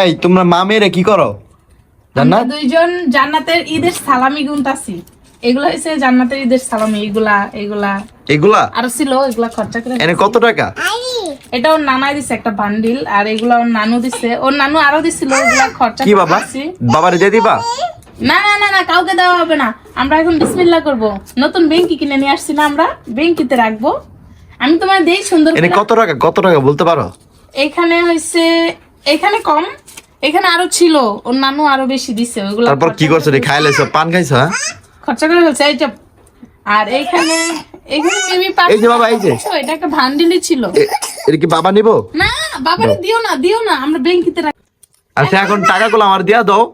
এই তোমরা মামেরে কি করো? আমরা দুইজন জান্নাতের ঈদের সালামি গুনতাছি। এগুলা হইছে জান্নাতের ঈদের সালামি। এগুলা আরো ছিল, এগুলা খরচা করে। এনে কত টাকা? এটা ওর নানাই দিছে একটা বান্ডিল, আর এগুলা ওর নানু দিছে। ওর নানু আরো দিছিল, এগুলা খরচা কি বাবা? বাবারে দিয়ে দিবা? না না না না, কাউকে দেওয়া হবে না। আমরা এখন বিসমিল্লাহ করব। নতুন বেঙ্কি কিনে নিয়ে আসছি না, আমরা বেঙ্কিতে রাখবো। আমি তোমায় দেই সুন্দর করে। এনে কত টাকা বলতে পারো? এখানে হইছে, এখানে কম, এখানে আরো ছিল। ওর নানু আরো বেশি দিছে। ওগুলো তারপর কি করছো রে? খাইলেছো? পান খাইছো? হ্যাঁ, খরচা করে ফেলছে। এইটা আর এইখানে মেবি এই যে বাবা, এই যে এটা একটা ভান্ডিলই ছিল। এটা কি বাবা নিবো? না বাবারে দিও না, আমরা বেঙ্কিতে রাখবো। আচ্ছা এখন টাকাগুলো আমার দিয়া দাও।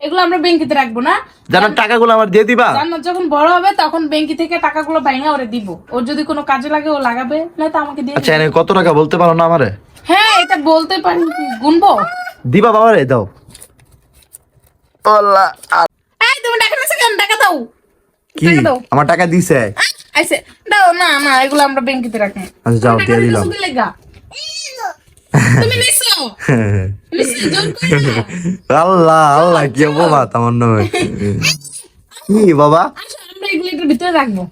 এগুলো আমরা বেঙ্কিতে রাখবো না। জানার টাকাগুলো আমার দিয়ে দিবা। জান্নাত যখন বড় হবে তখন বেঙ্কি থেকে টাকাগুলো বাইঙা ওরে দিব। ওর যদি কোনো কাজে লাগে ও লাগাবে, না তো আমাকে দিয়ে আচ্ছা এনে কত টাকা বলতে পারো না আমারে? হ্যাঁ এটা বলতে পারি, গুনবো। দিবা বাবারে? দাও। আল্লাহ, এই তুমি টাকা নিছো কেন? টাকা দাও। কি টাকা দাও। আমার টাকা দিছে? আইছে দাও। না না, এগুলো আমরা বেঙ্কিতে রাখি। আচ্ছা যাও, দিয়ে দিলাম। তুমি নিছো? নিছো জোর করে না। আল্লাহ কি অপবাদ আমার নয়। কি বাবা? আচ্ছা আমরা এগুলো একটু ভিতরে রাখবো।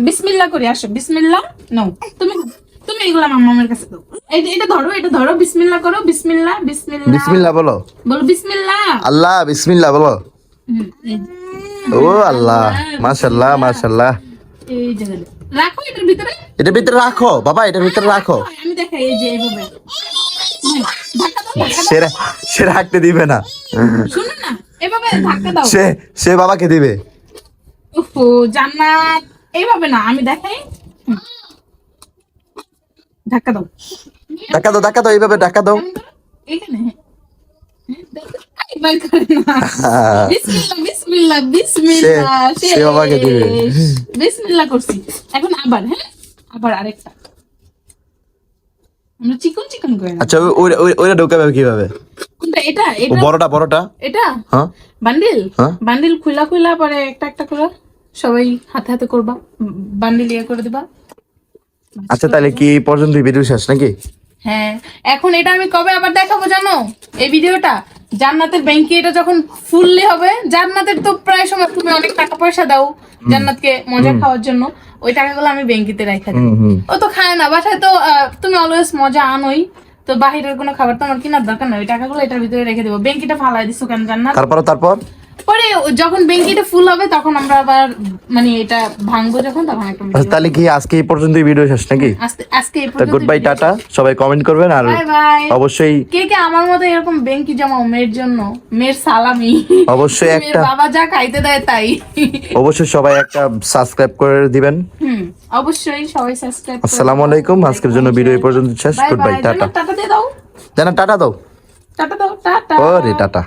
বিসমিল্লাহ করি। আসো বিসমিল্লাহ। নাও তুমি এগুলা মাম্মামের কাছে দাও। এটা ধরো বিসমিল্লাহ করো। বিসমিল্লাহ বিসমিল্লাহ বলো। বলো বিসমিল্লাহ। আল্লাহ বিসমিল্লাহ বলো। এই ও আল্লাহ, মাশাআল্লাহ। এই জায়গায় রাখো, এটার ভিতরে। এটার ভিতরে রাখো বাবা, এটার ভিতরে রাখো। আমি দেখাই, এই যে এইভাবে ধাক্কা দাও। সে রাখতে দিবে না। শুনো না, এভাবে ধাক্কা দাও। সে বাবাকে দিবে। ওহো জান্নাত, এইভাবে না, আমি দেখাই। ধাক্কা দাও, ধাক্কা দাও, এইভাবে ধাক্কা দাও। এখানে বিসমিল্লাহ সে বাবাকে দিবে। বিসমিল্লাহ করছি। এখন আবার আরেকটা আমরা চিকন করে। আচ্ছা ওইটা ঢোকাবে কিভাবে? কোনটা? এটা বড়টা এটা হ্যাঁ বান্ডিল খুলা পরে একটা করে সবাই হাতে করবা। বান্ডিল করে দিবা। আচ্ছা তাহলে কি এই পর্যন্ত ভিডিও শেষ নাকি? হ্যাঁ, এখন এটা আমি কবে আবার দেখাবো জানো? এই ভিডিওটা জান্নাতের ব্যাংকে এটা যখন ফুললি হবে। জান্নাতের তো প্রায় সময় তুমি অনেক টাকা পয়সা দাও জান্নাতকে মজা খাওয়ার জন্য, ওই টাকাগুলো আমি ব্যাংকিতে রাখা দিই। ও তো খায় না বাসায়, তো তুমি অলওয়েজ মজা আনোই, তো বাহিরের কোনো খাবার তোমার কেনার দরকার না। ওই টাকাগুলো এটার ভিতরে রেখে দেবো। ব্যাংকিটা ফালাই দিছো কেন জান্নাত? তারপর পরে যখন ব্যাংকিটা ফুল হবে তখন আমরা আবার মানে এটা ভাঙবো, যখন তখন একটা আচ্ছা, তাহলে কি আজকে এই পর্যন্ত ভিডিও শেষ নাকি? আজকে এই পর্যন্ত। Good bye, tata. সবাই কমেন্ট করবেন আর বাই বাই। অবশ্যই কে আমার মতো এরকম ব্যাংকি জমাও মেয়ের জন্য, মেয়ের সালামি। অবশ্যই একটা বাবা যা খাইতে দেয় তাই। অবশ্যই সবাই একটা সাবস্ক্রাইব করে দিবেন। অবশ্যই সবাই সাবস্ক্রাইব। আসসালামু আলাইকুম। আজকের জন্য ভিডিও এই পর্যন্ত শেষ। Good bye, tata. টাটা দিয়ে দাও। টাটা দাও। টাটা দাও। টাটা। ওরে টাটা।